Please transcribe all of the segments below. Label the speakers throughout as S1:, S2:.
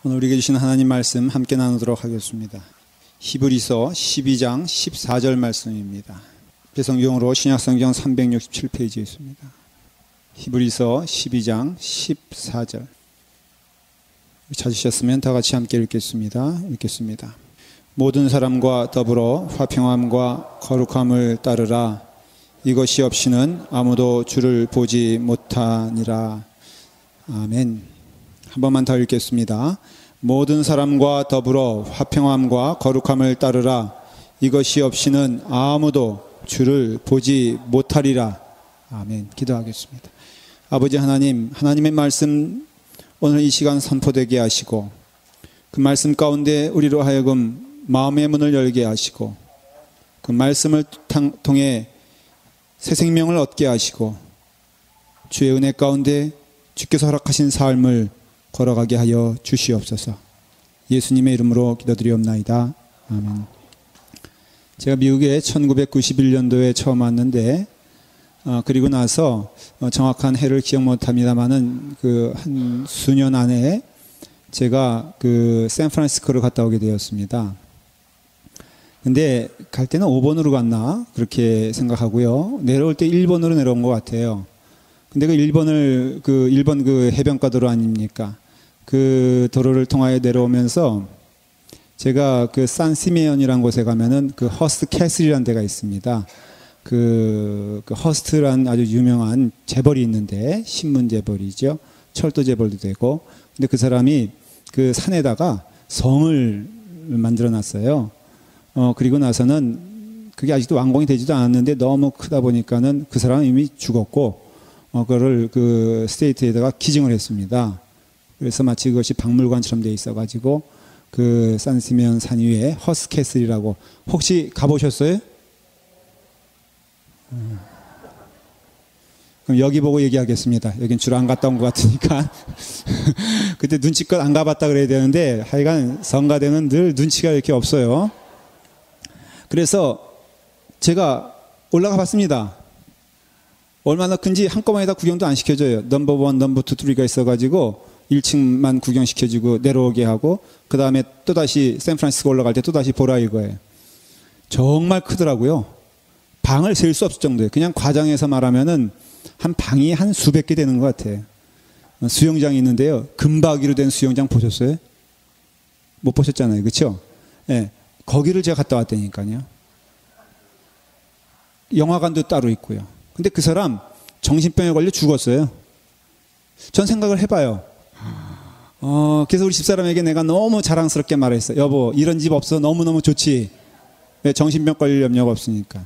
S1: 오늘 우리에게 주신 하나님 말씀 함께 나누도록 하겠습니다. 히브리서 12장 14절 말씀입니다. 배성경으로 신약성경 367페이지에 있습니다. 히브리서 12장 14절. 찾으셨으면 다 같이 함께 읽겠습니다. 모든 사람과 더불어 화평함과 거룩함을 따르라. 이것이 없이는 아무도 주를 보지 못하니라. 아멘. 한 번만 더 읽겠습니다. 모든 사람과 더불어 화평함과 거룩함을 따르라. 이것이 없이는 아무도 주를 보지 못하리라. 아멘. 기도하겠습니다. 아버지 하나님, 하나님의 말씀 오늘 이 시간 선포되게 하시고 그 말씀 가운데 우리로 하여금 마음의 문을 열게 하시고 그 말씀을 통해 새 생명을 얻게 하시고 주의 은혜 가운데 주께서 허락하신 삶을 걸어가게 하여 주시옵소서. 예수님의 이름으로 기도드리옵나이다. 아멘. 제가 미국에 1991년도에 처음 왔는데 그리고 나서 정확한 해를 기억 못합니다만은 그 한 수년 안에 제가 그 샌프란시스코를 갔다 오게 되었습니다. 근데 갈 때는 5번으로 갔나 그렇게 생각하고요. 내려올 때 1번으로 내려온 것 같아요. 근데 그 일본 그 해변가 도로 아닙니까? 그 도로를 통하여 내려오면서 제가 그 산시메온이라는 곳에 가면은 그 허스트 캐슬이라는 데가 있습니다. 그 허스트란 아주 유명한 재벌이 있는데 신문 재벌이죠. 철도 재벌도 되고. 근데 그 사람이 그 산에다가 성을 만들어 놨어요. 그리고 나서는 그게 아직도 완공이 되지도 않았는데 너무 크다 보니까는 그 사람은 이미 죽었고, 그거를 그 스테이트에다가 기증을 했습니다. 그래서 마치 그것이 박물관처럼 돼 있어가지고 그 산시메온 산 위에 허스캐슬이라고 혹시 가보셨어요? 그럼 여기 보고 얘기하겠습니다. 여긴 주로 안 갔다 온 것 같으니까. 그때 눈치껏 안 가봤다 그래야 되는데 하여간 성가대는 늘 눈치가 이렇게 없어요. 그래서 제가 올라가 봤습니다. 얼마나 큰지 한꺼번에 다 구경도 안 시켜줘요. 넘버 1, 넘버 2, 3가 있어가지고 1층만 구경시켜주고 내려오게 하고 그 다음에 또다시 샌프란시스코 올라갈 때 또다시 보라 이거예요. 정말 크더라고요. 방을 셀 수 없을 정도예요. 그냥 과장해서 말하면은 한 방이 한 수백 개 되는 것 같아요. 수영장이 있는데요. 금박이로 된 수영장 보셨어요? 못 보셨잖아요. 그렇죠? 네. 거기를 제가 갔다 왔다니까요. 영화관도 따로 있고요. 근데 그 사람 정신병에 걸려 죽었어요. 전 생각을 해봐요. 그래서 우리 집사람에게 내가 너무 자랑스럽게 말했어요. 여보, 이런 집 없어. 너무너무 좋지. 왜? 정신병 걸릴 염려가 없으니까.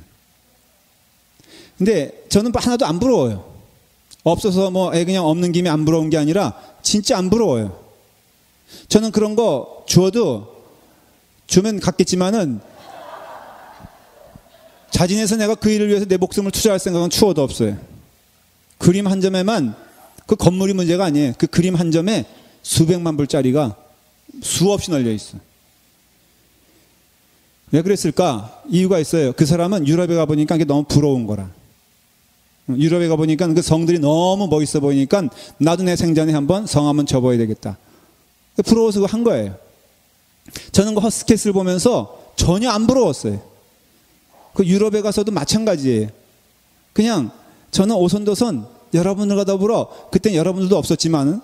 S1: 근데 저는 하나도 안 부러워요. 없어서 그냥 없는 김에 안 부러운 게 아니라 진짜 안 부러워요. 저는 그런 거 주면 갖겠지만은 자진해서 내가 그 일을 위해서 내 목숨을 투자할 생각은 추워도 없어요. 그림 한 점에만 그 건물이 문제가 아니에요. 그 그림 한 점에 수백만 불짜리가 수없이 널려 있어. 왜 그랬을까? 이유가 있어요. 그 사람은 유럽에 가보니까 그게 너무 부러운 거라. 유럽에 가보니까 그 성들이 너무 멋있어 보이니까 나도 내 생전에 한번 성 한번 접어야 되겠다. 부러워서 그거 한 거예요. 저는 그 허스캐슬 보면서 전혀 안 부러웠어요. 그 유럽에 가서도 마찬가지예요. 그냥 저는 오손도손 여러분들과 더불어, 그땐 여러분들도 없었지만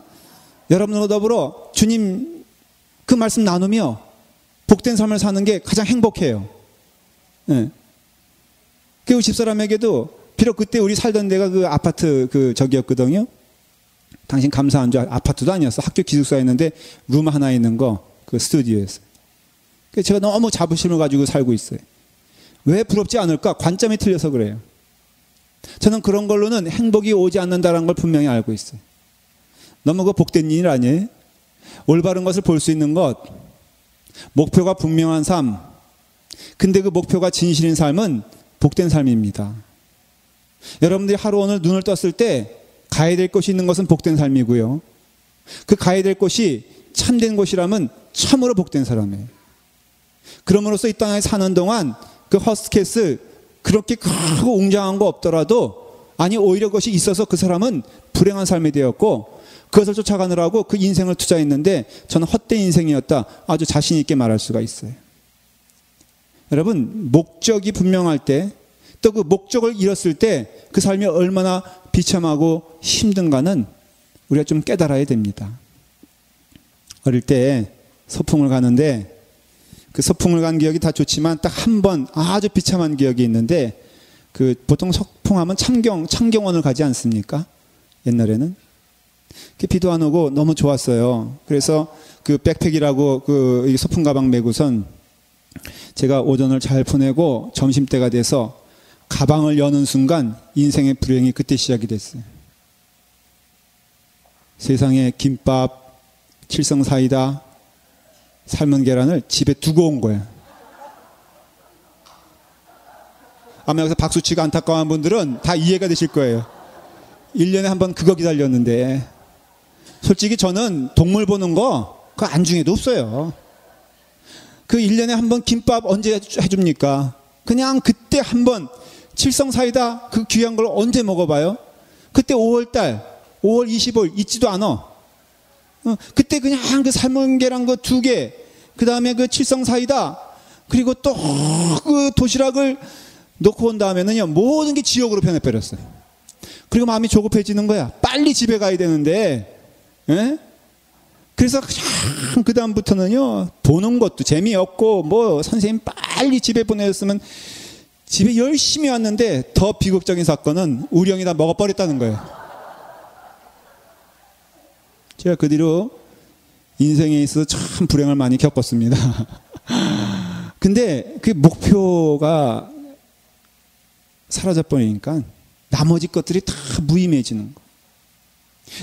S1: 여러분들과 더불어 주님 그 말씀 나누며 복된 삶을 사는 게 가장 행복해요. 네. 그리고 집사람에게도 비록 그때 우리 살던 데가 그 아파트 저기였거든요. 당신 감사한 줄 아파트도 아니었어. 학교 기숙사였는데 룸 하나 있는 거 그 스튜디오였어요. 그래서 제가 너무 자부심을 가지고 살고 있어요. 왜 부럽지 않을까? 관점이 틀려서 그래요. 저는 그런 걸로는 행복이 오지 않는다는 걸 분명히 알고 있어요. 너무 그 복된 일 아니에요? 올바른 것을 볼 수 있는 것, 목표가 분명한 삶. 근데 그 목표가 진실인 삶은 복된 삶입니다. 여러분들이 하루 오늘 눈을 떴을 때 가야 될 곳이 있는 것은 복된 삶이고요. 그 가야 될 곳이 참된 곳이라면 참으로 복된 사람이에요. 그럼으로써 이 땅에 사는 동안 그 허스캐슬 그렇게 크고 웅장한 거 없더라도, 아니 오히려 그것이 있어서 그 사람은 불행한 삶이 되었고, 그것을 쫓아가느라고 그 인생을 투자했는데 저는 헛된 인생이었다. 아주 자신 있게 말할 수가 있어요. 여러분, 목적이 분명할 때, 또 그 목적을 잃었을 때 그 삶이 얼마나 비참하고 힘든가는 우리가 좀 깨달아야 됩니다. 어릴 때 소풍을 가는데 그 소풍을 간 기억이 다 좋지만 딱 한 번 아주 비참한 기억이 있는데, 그 보통 소풍하면 창경원을 가지 않습니까? 옛날에는. 비도 안 오고 너무 좋았어요. 그래서 그 백팩이라고 그 소풍 가방 메고선 제가 오전을 잘 보내고 점심때가 돼서 가방을 여는 순간 인생의 불행이 그때 시작이 됐어요. 세상에 김밥, 칠성사이다, 삶은 계란을 집에 두고 온 거예요. 아마 여기서 박수치고 안타까운 분들은 다 이해가 되실 거예요. 1년에 한 번 그거 기다렸는데, 솔직히 저는 동물 보는 거 그 안중에도 없어요. 그 1년에 한 번 김밥 언제 해줍니까? 그냥 그때 한 번 칠성사이다 그 귀한 걸 언제 먹어봐요? 그때 5월달 5월 25일 있지도 않아. 그때 그냥 그 삶은 계란 그 2개, 그 다음에 그 칠성사이다, 그리고 또 그 도시락을 놓고 온 다음에는요, 모든 게 지옥으로 변해버렸어요. 그리고 마음이 조급해지는 거야. 빨리 집에 가야 되는데, 예? 그래서 그 다음부터는요, 보는 것도 재미없고, 뭐 선생님 빨리 집에 보내줬으면 집에 열심히 왔는데, 더 비극적인 사건은 우리 형이 다 먹어버렸다는 거예요. 제가 그 뒤로 인생에 있어서 참 불행을 많이 겪었습니다. 근데 그 목표가 사라져버리니까 나머지 것들이 다 무의미해지는 거.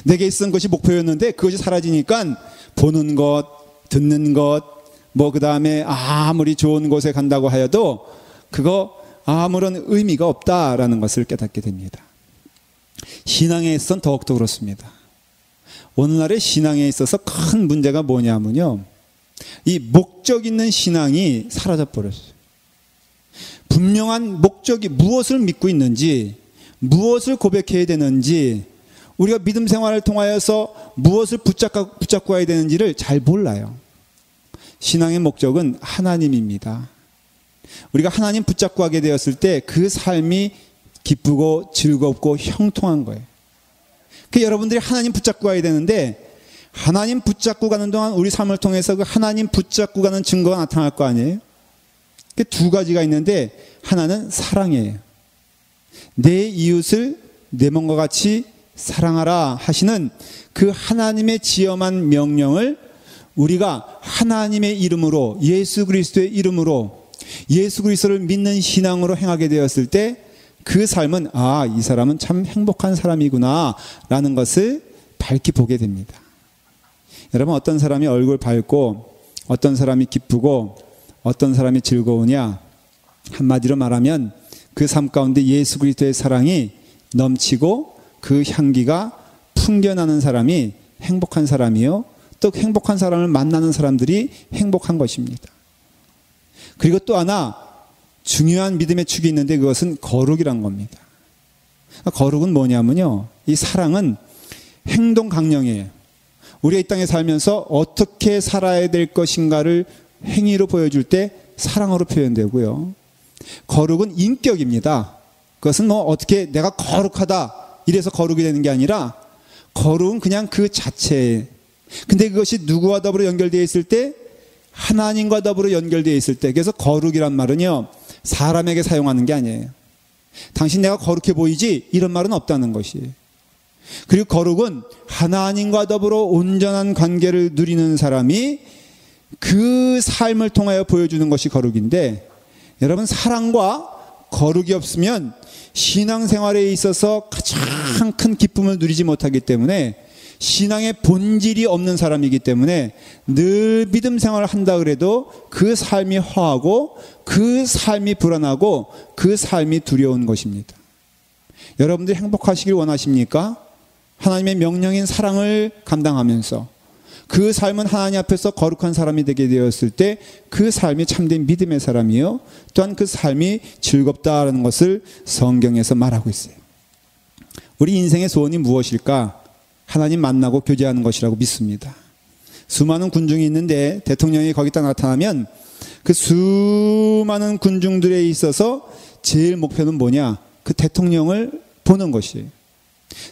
S1: 내게 있었던 것이 목표였는데 그것이 사라지니까 보는 것, 듣는 것, 뭐 그 다음에 아무리 좋은 곳에 간다고 하여도 그거 아무런 의미가 없다라는 것을 깨닫게 됩니다. 신앙에 있어서는 더욱더 그렇습니다. 오늘날의 신앙에 있어서 큰 문제가 뭐냐면요, 이 목적 있는 신앙이 사라져 버렸어요. 분명한 목적이 무엇을 믿고 있는지, 무엇을 고백해야 되는지, 우리가 믿음 생활을 통하여서 무엇을 붙잡고 와야 되는지를 잘 몰라요. 신앙의 목적은 하나님입니다. 우리가 하나님 붙잡고 하게 되었을 때 그 삶이 기쁘고 즐겁고 형통한 거예요. 그 여러분들이 하나님 붙잡고 가야 되는데, 하나님 붙잡고 가는 동안 우리 삶을 통해서 그 하나님 붙잡고 가는 증거가 나타날 거 아니에요? 그 2가지가 있는데, 하나는 사랑이에요. 내 이웃을 내 몸과 같이 사랑하라 하시는 그 하나님의 지엄한 명령을 우리가 하나님의 이름으로, 예수 그리스도의 이름으로, 예수 그리스도를 믿는 신앙으로 행하게 되었을 때 그 삶은, 아, 이 사람은 참 행복한 사람이구나 라는 것을 밝히 보게 됩니다. 여러분, 어떤 사람이 얼굴 밝고 어떤 사람이 기쁘고 어떤 사람이 즐거우냐, 한마디로 말하면 그 삶 가운데 예수 그리스도의 사랑이 넘치고 그 향기가 풍겨나는 사람이 행복한 사람이요, 또 행복한 사람을 만나는 사람들이 행복한 것입니다. 그리고 또 하나 중요한 믿음의 축이 있는데, 그것은 거룩이란 겁니다. 거룩은 뭐냐면요, 이 사랑은 행동 강령이에요. 우리가 이 땅에 살면서 어떻게 살아야 될 것인가를 행위로 보여줄 때 사랑으로 표현되고요. 거룩은 인격입니다. 그것은 뭐 어떻게 내가 거룩하다 이래서 거룩이 되는 게 아니라, 거룩은 그냥 그 자체예요. 근데 그것이 누구와 더불어 연결되어 있을 때? 하나님과 더불어 연결되어 있을 때. 그래서 거룩이란 말은요, 사람에게 사용하는 게 아니에요. 당신 내가 거룩해 보이지? 이런 말은 없다는 것이에요. 그리고 거룩은 하나님과 더불어 온전한 관계를 누리는 사람이 그 삶을 통하여 보여주는 것이 거룩인데, 여러분, 사랑과 거룩이 없으면 신앙생활에 있어서 가장 큰 기쁨을 누리지 못하기 때문에, 신앙의 본질이 없는 사람이기 때문에 늘 믿음 생활을 한다 그래도 그 삶이 허하고 그 삶이 불안하고 그 삶이 두려운 것입니다. 여러분들이 행복하시길 원하십니까? 하나님의 명령인 사랑을 감당하면서 그 삶은 하나님 앞에서 거룩한 사람이 되게 되었을 때 그 삶이 참된 믿음의 사람이요, 또한 그 삶이 즐겁다라는 것을 성경에서 말하고 있어요. 우리 인생의 소원이 무엇일까? 하나님 만나고 교제하는 것이라고 믿습니다. 수많은 군중이 있는데 대통령이 거기다 나타나면 그 수많은 군중들에 있어서 제일 목표는 뭐냐? 그 대통령을 보는 것이에요.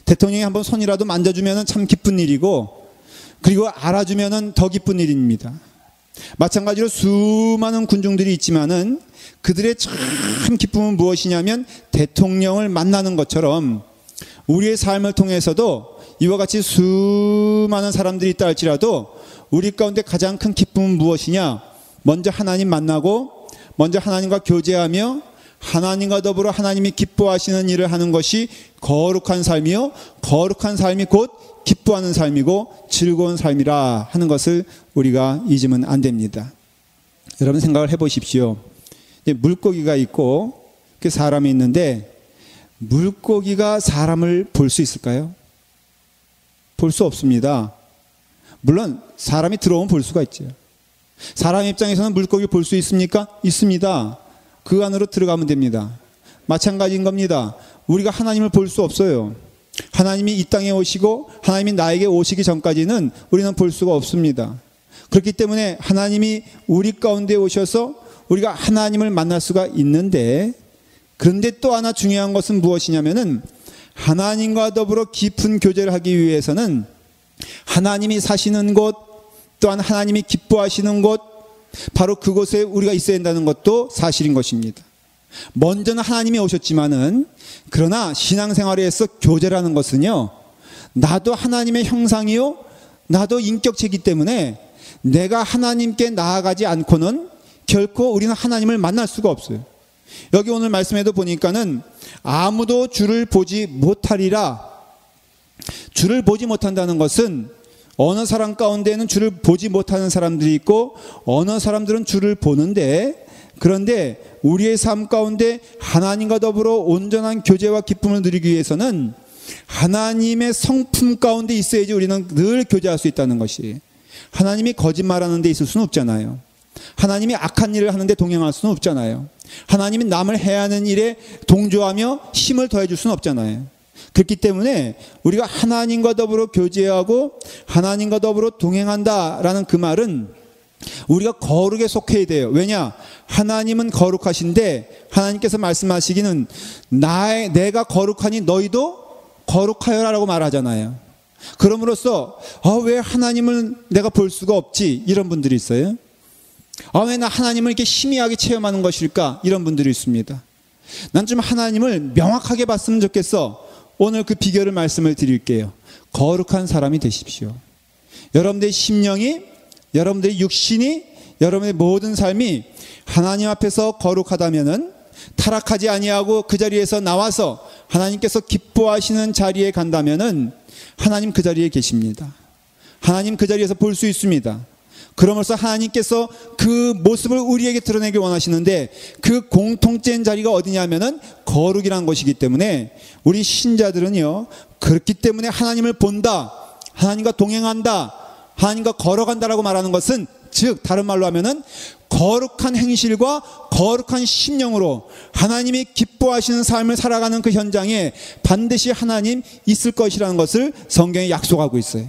S1: 대통령이 한번 손이라도 만져주면 참 기쁜 일이고, 그리고 알아주면 더 기쁜 일입니다. 마찬가지로 수많은 군중들이 있지만은 그들의 참 기쁨은 무엇이냐면 대통령을 만나는 것처럼 우리의 삶을 통해서도 이와 같이 수많은 사람들이 있다 할지라도 우리 가운데 가장 큰 기쁨은 무엇이냐? 먼저 하나님 만나고 먼저 하나님과 교제하며 하나님과 더불어 하나님이 기뻐하시는 일을 하는 것이 거룩한 삶이요, 거룩한 삶이 곧 기뻐하는 삶이고 즐거운 삶이라 하는 것을 우리가 잊으면 안 됩니다. 여러분 생각을 해보십시오. 물고기가 있고 그 사람이 있는데 물고기가 사람을 볼 수 있을까요? 볼 수 없습니다. 물론 사람이 들어오면 볼 수가 있죠. 사람 입장에서는 물고기 볼 수 있습니까? 있습니다. 그 안으로 들어가면 됩니다. 마찬가지인 겁니다. 우리가 하나님을 볼 수 없어요. 하나님이 이 땅에 오시고 하나님이 나에게 오시기 전까지는 우리는 볼 수가 없습니다. 그렇기 때문에 하나님이 우리 가운데 오셔서 우리가 하나님을 만날 수가 있는데, 그런데 또 하나 중요한 것은 무엇이냐면은 하나님과 더불어 깊은 교제를 하기 위해서는 하나님이 사시는 곳, 또한 하나님이 기뻐하시는 곳, 바로 그곳에 우리가 있어야 한다는 것도 사실인 것입니다. 먼저는 하나님이 오셨지만은, 그러나 신앙생활에서 교제라는 것은요, 나도 하나님의 형상이요, 나도 인격체이기 때문에 내가 하나님께 나아가지 않고는 결코 우리는 하나님을 만날 수가 없어요. 여기 오늘 말씀에도 보니까는 아무도 주를 보지 못하리라. 주를 보지 못한다는 것은 어느 사람 가운데는 주를 보지 못하는 사람들이 있고 어느 사람들은 주를 보는데, 그런데 우리의 삶 가운데 하나님과 더불어 온전한 교제와 기쁨을 누리기 위해서는 하나님의 성품 가운데 있어야지 우리는 늘 교제할 수 있다는 것이. 하나님이 거짓말하는 데 있을 수는 없잖아요. 하나님이 악한 일을 하는데 동행할 수는 없잖아요. 하나님이 남을 해하는 일에 동조하며 힘을 더해 줄 수는 없잖아요. 그렇기 때문에 우리가 하나님과 더불어 교제하고 하나님과 더불어 동행한다라는 그 말은 우리가 거룩에 속해야 돼요. 왜냐? 하나님은 거룩하신데 하나님께서 말씀하시기는 내가 거룩하니 너희도 거룩하여라라고 말하잖아요. 그럼으로써 왜 하나님을 내가 볼 수가 없지? 이런 분들이 있어요. 왜 나 하나님을 이렇게 희미하게 체험하는 것일까? 이런 분들이 있습니다. 난 좀 하나님을 명확하게 봤으면 좋겠어. 오늘 그 비결을 말씀을 드릴게요. 거룩한 사람이 되십시오. 여러분들의 심령이, 여러분들의 육신이, 여러분의 모든 삶이 하나님 앞에서 거룩하다면은 타락하지 아니하고 그 자리에서 나와서 하나님께서 기뻐하시는 자리에 간다면은 하나님 그 자리에 계십니다. 하나님 그 자리에서 볼 수 있습니다. 그러면서 하나님께서 그 모습을 우리에게 드러내길 원하시는데 그 공통된 자리가 어디냐면은 거룩이라는 것이기 때문에 우리 신자들은요, 그렇기 때문에 하나님을 본다, 하나님과 동행한다, 하나님과 걸어간다라고 말하는 것은, 즉 다른 말로 하면은 거룩한 행실과 거룩한 심령으로 하나님이 기뻐하시는 삶을 살아가는 그 현장에 반드시 하나님 있을 것이라는 것을 성경에 약속하고 있어요.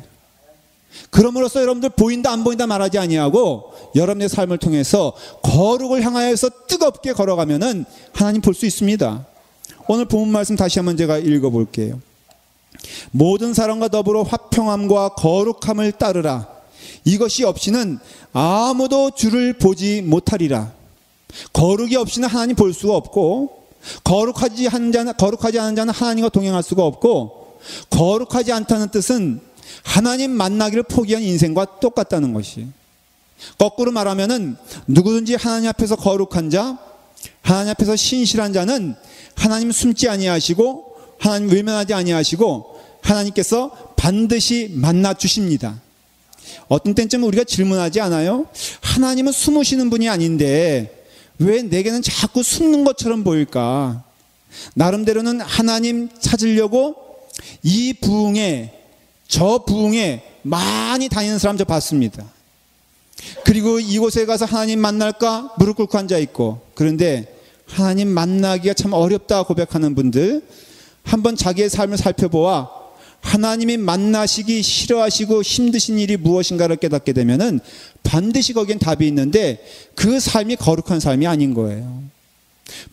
S1: 그럼으로써 여러분들 보인다 안 보인다 말하지 아니하고 여러분의 삶을 통해서 거룩을 향하여서 뜨겁게 걸어가면은 하나님 볼 수 있습니다. 오늘 본문 말씀 다시 한번 제가 읽어볼게요. 모든 사람과 더불어 화평함과 거룩함을 따르라. 이것이 없이는 아무도 주를 보지 못하리라. 거룩이 없이는 하나님 볼 수가 없고, 거룩하지 않은 자는 하나님과 동행할 수가 없고, 거룩하지 않다는 뜻은 하나님 만나기를 포기한 인생과 똑같다는 것이. 거꾸로 말하면은 누구든지 하나님 앞에서 거룩한 자, 하나님 앞에서 신실한 자는 하나님 숨지 아니하시고 하나님 외면하지 아니하시고 하나님께서 반드시 만나 주십니다. 어떤 때쯤 우리가 질문하지 않아요? 하나님은 숨으시는 분이 아닌데 왜 내게는 자꾸 숨는 것처럼 보일까? 나름대로는 하나님 찾으려고 이 부흥에 저 부흥에 많이 다니는 사람 저 봤습니다. 그리고 이곳에 가서 하나님 만날까 무릎 꿇고 앉아 있고, 그런데 하나님 만나기가 참 어렵다 고백하는 분들, 한번 자기의 삶을 살펴보아 하나님이 만나시기 싫어하시고 힘드신 일이 무엇인가를 깨닫게 되면은 반드시 거기엔 답이 있는데 그 삶이 거룩한 삶이 아닌 거예요.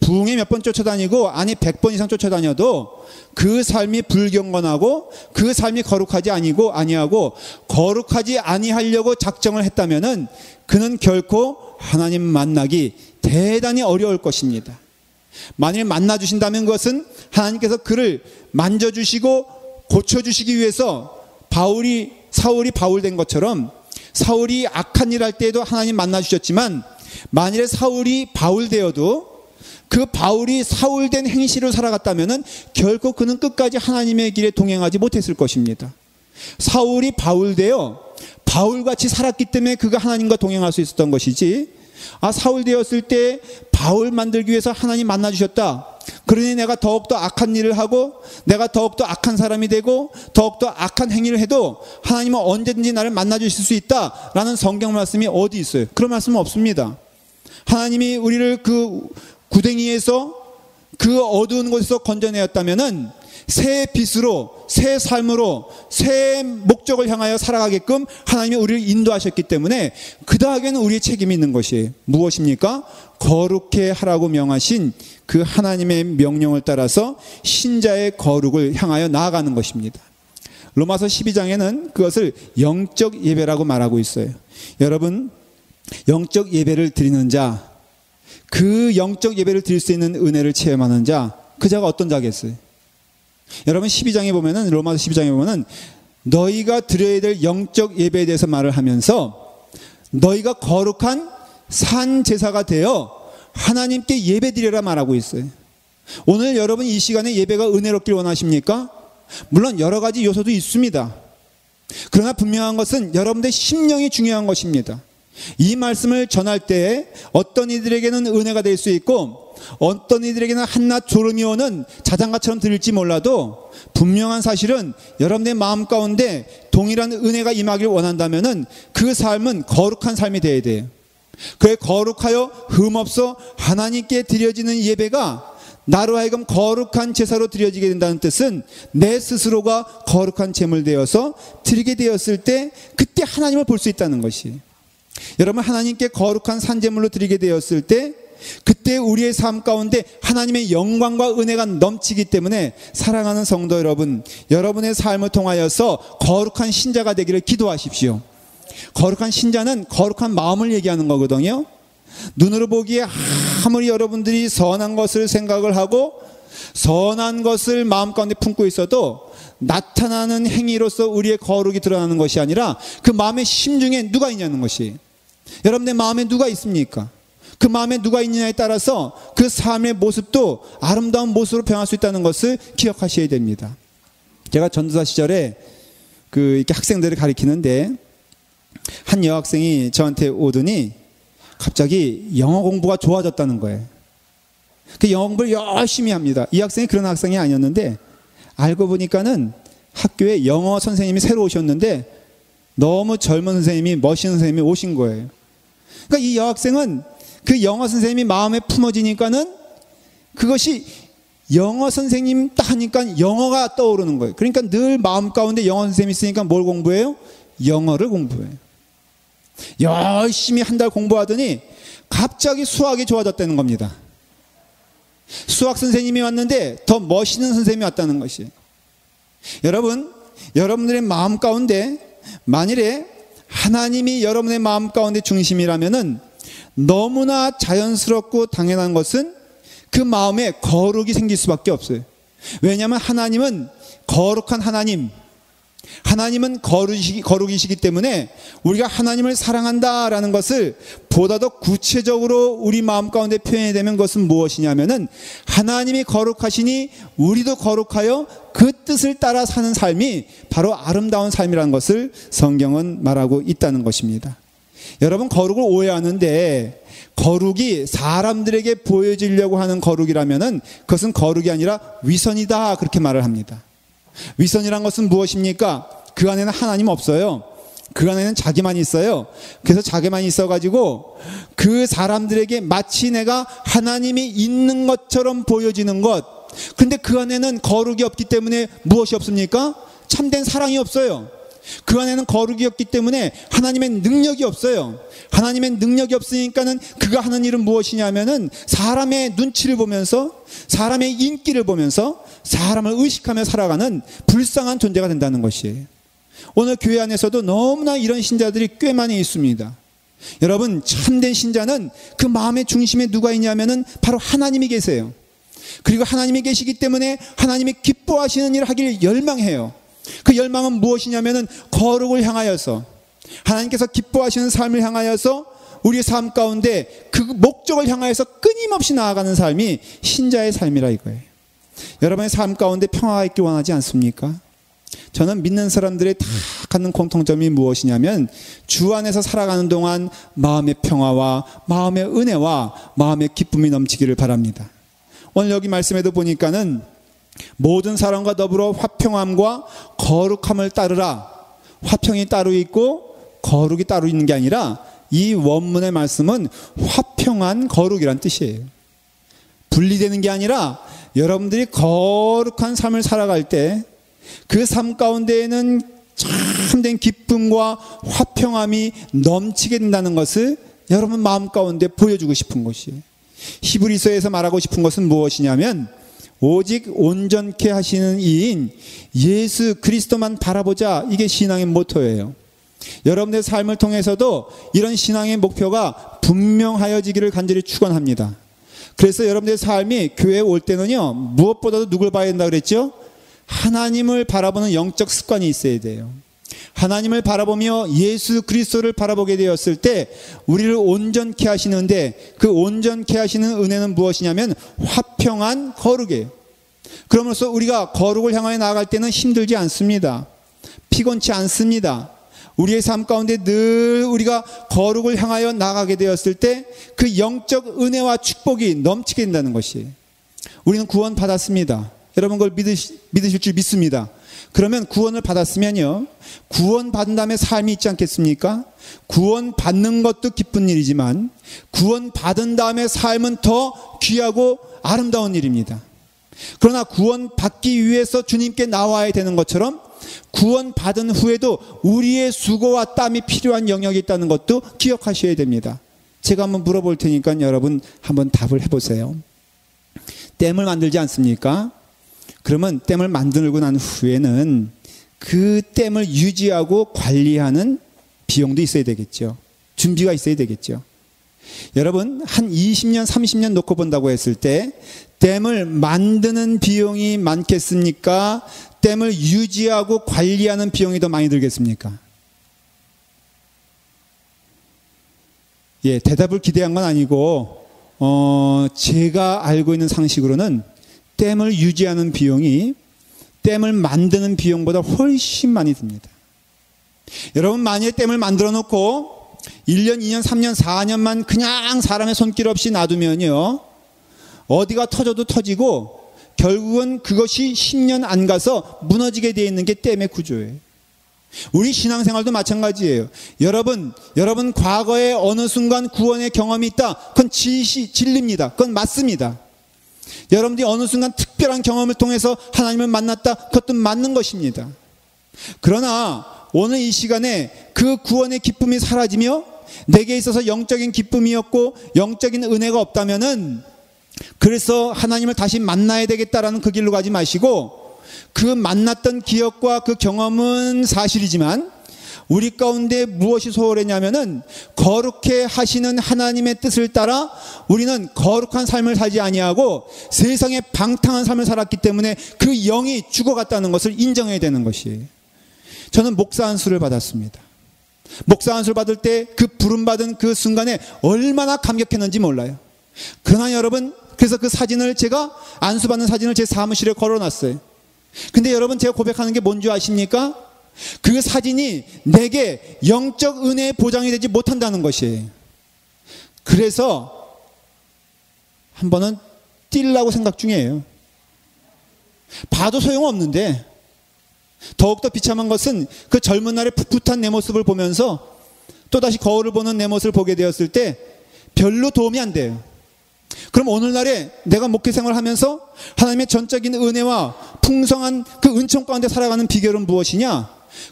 S1: 부흥에 몇 번 쫓아다니고 아니 100번 이상 쫓아다녀도 그 삶이 불경건하고 그 삶이 거룩하지 아니하고 거룩하지 아니하려고 작정을 했다면은 그는 결코 하나님 만나기 대단히 어려울 것입니다. 만일 만나주신다면 그것은 하나님께서 그를 만져주시고 고쳐주시기 위해서 사울이 바울 된 것처럼 사울이 악한 일 할 때에도 하나님 만나주셨지만 만일에 사울이 바울 되어도 그 바울이 사울된 행실을 살아갔다면 결코 그는 끝까지 하나님의 길에 동행하지 못했을 것입니다. 사울이 바울 되어 바울같이 살았기 때문에 그가 하나님과 동행할 수 있었던 것이지, 사울 되었을 때 바울 만들기 위해서 하나님 만나주셨다, 그러니 내가 더욱더 악한 일을 하고 내가 더욱더 악한 사람이 되고 더욱더 악한 행위를 해도 하나님은 언제든지 나를 만나주실 수 있다라는 성경 말씀이 어디 있어요? 그런 말씀은 없습니다. 하나님이 우리를 그 구덩이에서 그 어두운 곳에서 건져내었다면은 새 빛으로, 새 삶으로, 새 목적을 향하여 살아가게끔 하나님이 우리를 인도하셨기 때문에 그 다음에는 우리의 책임이 있는 것이에요. 무엇입니까? 거룩해 하라고 명하신 그 하나님의 명령을 따라서 신자의 거룩을 향하여 나아가는 것입니다. 로마서 12장에는 그것을 영적 예배라고 말하고 있어요. 여러분, 영적 예배를 드리는 자, 그 영적 예배를 드릴 수 있는 은혜를 체험하는 자, 그 자가 어떤 자겠어요? 여러분 12장에 보면은, 로마서 12장에 보면은 너희가 드려야 될 영적 예배에 대해서 말을 하면서 너희가 거룩한 산 제사가 되어 하나님께 예배 드리라 말하고 있어요. 오늘 여러분 이 시간에 예배가 은혜롭길 원하십니까? 물론 여러 가지 요소도 있습니다. 그러나 분명한 것은 여러분들의 심령이 중요한 것입니다. 이 말씀을 전할 때 어떤 이들에게는 은혜가 될 수 있고 어떤 이들에게는 한낮 졸음이 오는 자장가처럼 들릴지 몰라도 분명한 사실은 여러분의 마음 가운데 동일한 은혜가 임하길 원한다면은 그 삶은 거룩한 삶이 되어야 돼요. 그에 거룩하여 흠없어 하나님께 드려지는 예배가 나로 하여금 거룩한 제사로 드려지게 된다는 뜻은 내 스스로가 거룩한 제물 되어서 드리게 되었을 때 그때 하나님을 볼 수 있다는 것이, 여러분 하나님께 거룩한 산제물로 드리게 되었을 때 그때 우리의 삶 가운데 하나님의 영광과 은혜가 넘치기 때문에 사랑하는 성도 여러분, 여러분의 삶을 통하여서 거룩한 신자가 되기를 기도하십시오. 거룩한 신자는 거룩한 마음을 얘기하는 거거든요. 눈으로 보기에 아무리 여러분들이 선한 것을 생각을 하고 선한 것을 마음 가운데 품고 있어도 나타나는 행위로서 우리의 거룩이 드러나는 것이 아니라 그 마음의 심중에 누가 있냐는 것이, 여러분의 마음에 누가 있습니까? 그 마음에 누가 있느냐에 따라서 그 삶의 모습도 아름다운 모습으로 변할 수 있다는 것을 기억하셔야 됩니다. 제가 전도사 시절에 이렇게 학생들을 가리키는데 한 여학생이 저한테 오더니 갑자기 영어 공부가 좋아졌다는 거예요. 그 영어 공부를 열심히 합니다. 이 학생이 그런 학생이 아니었는데 알고 보니까는 학교에 영어 선생님이 새로 오셨는데 너무 젊은 선생님이, 멋있는 선생님이 오신 거예요. 그러니까 이 여학생은 그 영어 선생님이 마음에 품어지니까는 그것이 영어 선생님 딱 하니까 영어가 떠오르는 거예요. 그러니까 늘 마음 가운데 영어 선생님이 있으니까 뭘 공부해요? 영어를 공부해요. 열심히 한 달 공부하더니 갑자기 수학이 좋아졌다는 겁니다. 수학 선생님이 왔는데 더 멋있는 선생님이 왔다는 것이, 여러분, 여러분들의 마음 가운데 만일에 하나님이 여러분의 마음 가운데 중심이라면은 너무나 자연스럽고 당연한 것은 그 마음에 거룩이 생길 수밖에 없어요. 왜냐하면 하나님은 거룩한 하나님은 거룩이시기 때문에 우리가 하나님을 사랑한다라는 것을 보다 더 구체적으로 우리 마음 가운데 표현이 되면 그것은 무엇이냐면은 하나님이 거룩하시니 우리도 거룩하여 그 뜻을 따라 사는 삶이 바로 아름다운 삶이라는 것을 성경은 말하고 있다는 것입니다. 여러분, 거룩을 오해하는데 거룩이 사람들에게 보여지려고 하는 거룩이라면은 그것은 거룩이 아니라 위선이다, 그렇게 말을 합니다. 위선이란 것은 무엇입니까? 그 안에는 하나님 없어요. 그 안에는 자기만 있어요. 그래서 자기만 있어가지고 그 사람들에게 마치 내가 하나님이 있는 것처럼 보여지는 것. 근데 그 안에는 거룩이 없기 때문에 무엇이 없습니까? 참된 사랑이 없어요. 그 안에는 거룩이 없기 때문에 하나님의 능력이 없어요. 하나님의 능력이 없으니까는 그가 하는 일은 무엇이냐면은 사람의 눈치를 보면서, 사람의 인기를 보면서 사람을 의식하며 살아가는 불쌍한 존재가 된다는 것이에요. 오늘 교회 안에서도 너무나 이런 신자들이 꽤 많이 있습니다. 여러분, 참된 신자는 그 마음의 중심에 누가 있냐면은 바로 하나님이 계세요. 그리고 하나님이 계시기 때문에 하나님이 기뻐하시는 일을 하길 열망해요. 그 열망은 무엇이냐면은 거룩을 향하여서, 하나님께서 기뻐하시는 삶을 향하여서 우리의 삶 가운데 그 목적을 향하여서 끊임없이 나아가는 삶이 신자의 삶이라 이거예요. 여러분의 삶 가운데 평화가 있길 원하지 않습니까? 저는 믿는 사람들의 다 갖는 공통점이 무엇이냐면 주 안에서 살아가는 동안 마음의 평화와 마음의 은혜와 마음의 기쁨이 넘치기를 바랍니다. 오늘 여기 말씀에도 보니까는 모든 사람과 더불어 화평함과 거룩함을 따르라. 화평이 따로 있고 거룩이 따로 있는 게 아니라 이 원문의 말씀은 화평한 거룩이란 뜻이에요. 분리되는 게 아니라 여러분들이 거룩한 삶을 살아갈 때 그 삶 가운데에는 참된 기쁨과 화평함이 넘치게 된다는 것을 여러분 마음 가운데 보여주고 싶은 것이에요. 히브리서에서 말하고 싶은 것은 무엇이냐면 오직 온전케 하시는 이인 예수 그리스도만 바라보자. 이게 신앙의 모토예요. 여러분의 삶을 통해서도 이런 신앙의 목표가 분명하여지기를 간절히 축원합니다. 그래서 여러분의 삶이 교회에 올 때는요, 무엇보다도 누굴 봐야 된다 그랬죠? 하나님을 바라보는 영적 습관이 있어야 돼요. 하나님을 바라보며 예수 그리스도를 바라보게 되었을 때 우리를 온전케 하시는데, 그 온전케 하시는 은혜는 무엇이냐면 화평한 거룩이에요. 그러면서 우리가 거룩을 향하여 나아갈 때는 힘들지 않습니다. 피곤치 않습니다. 우리의 삶 가운데 늘 우리가 거룩을 향하여 나가게 되었을 때 그 영적 은혜와 축복이 넘치게 된다는 것이에요. 우리는 구원 받았습니다. 여러분 그걸 믿으실 줄 믿습니다. 그러면 구원을 받았으면요, 구원 받은 다음에 삶이 있지 않겠습니까? 구원 받는 것도 기쁜 일이지만 구원 받은 다음에 삶은 더 귀하고 아름다운 일입니다. 그러나 구원 받기 위해서 주님께 나와야 되는 것처럼 구원 받은 후에도 우리의 수고와 땀이 필요한 영역이 있다는 것도 기억하셔야 됩니다. 제가 한번 물어볼 테니까 여러분 한번 답을 해보세요. 댐을 만들지 않습니까? 그러면 댐을 만들고 난 후에는 그 댐을 유지하고 관리하는 비용도 있어야 되겠죠. 준비가 있어야 되겠죠. 여러분 한 20년 30년 놓고 본다고 했을 때 댐을 만드는 비용이 많겠습니까? 댐을 유지하고 관리하는 비용이 더 많이 들겠습니까? 예, 대답을 기대한 건 아니고 제가 알고 있는 상식으로는 댐을 유지하는 비용이 댐을 만드는 비용보다 훨씬 많이 듭니다. 여러분 만약에 댐을 만들어 놓고 1년, 2년, 3년, 4년만 그냥 사람의 손길 없이 놔두면요, 어디가 터져도 터지고 결국은 그것이 10년 안 가서 무너지게 되어 있는 게 댐의 구조예요. 우리 신앙생활도 마찬가지예요. 여러분 과거에 어느 순간 구원의 경험이 있다. 그건 진리입니다. 그건 맞습니다. 여러분들이 어느 순간 특별한 경험을 통해서 하나님을 만났다. 그것도 맞는 것입니다. 그러나 오늘 이 시간에 그 구원의 기쁨이 사라지며 내게 있어서 영적인 기쁨이었고 영적인 은혜가 없다면은, 그래서 하나님을 다시 만나야 되겠다라는 그 길로 가지 마시고, 그 만났던 기억과 그 경험은 사실이지만 우리 가운데 무엇이 소홀했냐면은 거룩해 하시는 하나님의 뜻을 따라 우리는 거룩한 삶을 살지 아니하고 세상에 방탕한 삶을 살았기 때문에 그 영이 죽어갔다는 것을 인정해야 되는 것이에요. 저는 목사 안수를 받았습니다. 목사 안수를 받을 때 그 부름받은 그 순간에 얼마나 감격했는지 몰라요. 그러나 여러분, 그래서 그 사진을, 제가 안수받는 사진을 제 사무실에 걸어놨어요. 근데 여러분 제가 고백하는 게 뭔지 아십니까? 그 사진이 내게 영적 은혜의 보장이 되지 못한다는 것이에요. 그래서 한 번은 뛸라고 생각 중이에요. 봐도 소용없는데, 더욱더 비참한 것은 그 젊은 날의 풋풋한 내 모습을 보면서 또다시 거울을 보는 내 모습을 보게 되었을 때 별로 도움이 안 돼요. 그럼 오늘날에 내가 목회 생활을 하면서 하나님의 전적인 은혜와 풍성한 그 은총 가운데 살아가는 비결은 무엇이냐?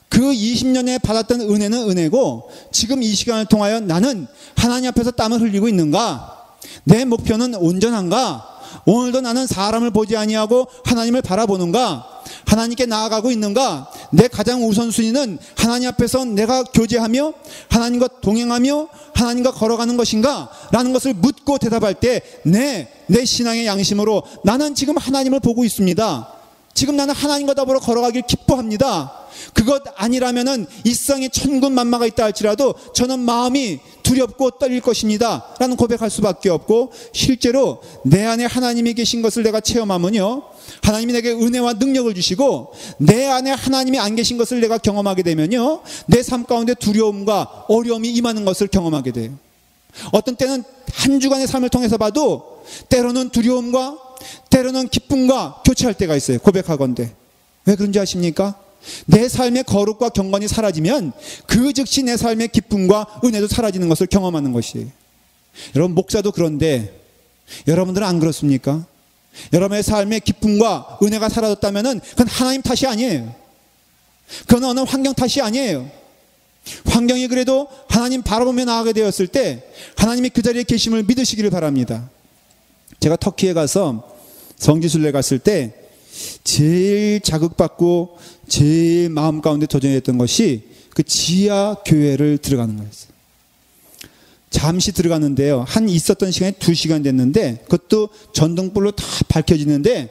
S1: 그 20년에 받았던 은혜는 은혜고 지금 이 시간을 통하여 나는 하나님 앞에서 땀을 흘리고 있는가? 내 목표는 온전한가? 오늘도 나는 사람을 보지 아니하고 하나님을 바라보는가? 하나님께 나아가고 있는가? 내 가장 우선순위는 하나님 앞에서 내가 교제하며 하나님과 동행하며 하나님과 걸어가는 것인가? 라는 것을 묻고 대답할 때 내 신앙의 양심으로 나는 지금 하나님을 보고 있습니다. 지금 나는 하나님과 더불어 걸어가길 기뻐합니다. 그것 아니라면은 일상에 천군만마가 있다 할지라도 저는 마음이 두렵고 떨릴 것입니다 라는 고백할 수밖에 없고, 실제로 내 안에 하나님이 계신 것을 내가 체험하면요, 하나님이 내게 은혜와 능력을 주시고 내 안에 하나님이 안 계신 것을 내가 경험하게 되면요, 내 삶 가운데 두려움과 어려움이 임하는 것을 경험하게 돼요. 어떤 때는 한 주간의 삶을 통해서 봐도 때로는 두려움과 때로는 기쁨과 교차할 때가 있어요. 고백하건대. 왜 그런지 아십니까? 내 삶의 거룩과 경건이 사라지면 그 즉시 내 삶의 기쁨과 은혜도 사라지는 것을 경험하는 것이에요. 여러분, 목사도 그런데 여러분들은 안 그렇습니까? 여러분의 삶의 기쁨과 은혜가 사라졌다면 그건 하나님 탓이 아니에요. 그건 어느 환경 탓이 아니에요. 환경이 그래도 하나님 바라보며 나아가게 되었을 때 하나님이 그 자리에 계심을 믿으시기를 바랍니다. 제가 터키에 가서 성지순례 갔을 때 제일 자극받고 제일 마음 가운데 도전했던 것이 그 지하 교회를 들어가는 거였어요. 잠시 들어갔는데요, 한 있었던 시간이 2시간 됐는데 그것도 전등불로 다 밝혀지는데